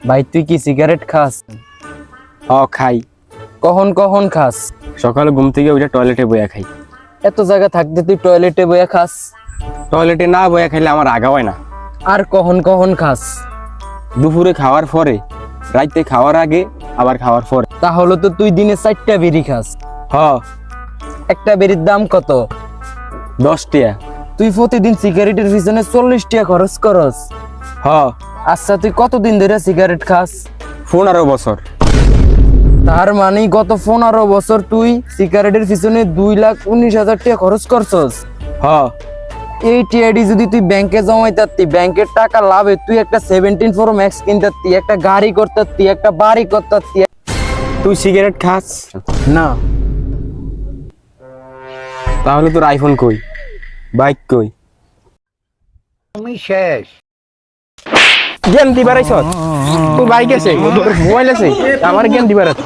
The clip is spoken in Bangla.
ভাই তুই কি সিগারেট খাস? খাই। কখন কখন খাস? সকালে ঘুম থেকে ওইটা টয়লেটে বইয়া খাই। এত জায়গা থাকতে তুই টয়লেটে বইয়া খাস? টয়লেটে না বইয়া খাইলে আমার আগা হয় না। আর কখন কখন খাস? দুপুরে খাওয়ার পরে, রাইতে খাওয়ার আগে, আবার খাওয়ার পরে। তাহলে তো তুই দিনে 4টা বিড়ি খাস। হ। একটা বিড়ির দাম কত? 10 টিয়া। তুই প্রতিদিন সিগারেটের পিছনে 40 টাকা খরচ করস। হ। আচ্ছা তুই কতদিন ধরে সিগারেট খাস? 15 বছর। তার মানে গত 15 বছর তুই সিগারেটের পিছনে 2,19,000 টাকা খরচ করছস। হ। এই টিআইডি যদি তুই ব্যাংকে জমাইতাতি, ব্যাংকের টাকা লাভে তুই একটা 17 Pro Max কিনতাতি, একটা গাড়ি করতাতি, একটা বাড়ি করতাতি। তুই সিগারেট খাস? না। তাহলে তোর আইফোন কই, বাইক কই? তুমি শেষ। জ্ঞান দিবার আইছ? তোর বাইক আছে, তোর মোবাইল আছে, আমার জ্ঞান দিবার আছে।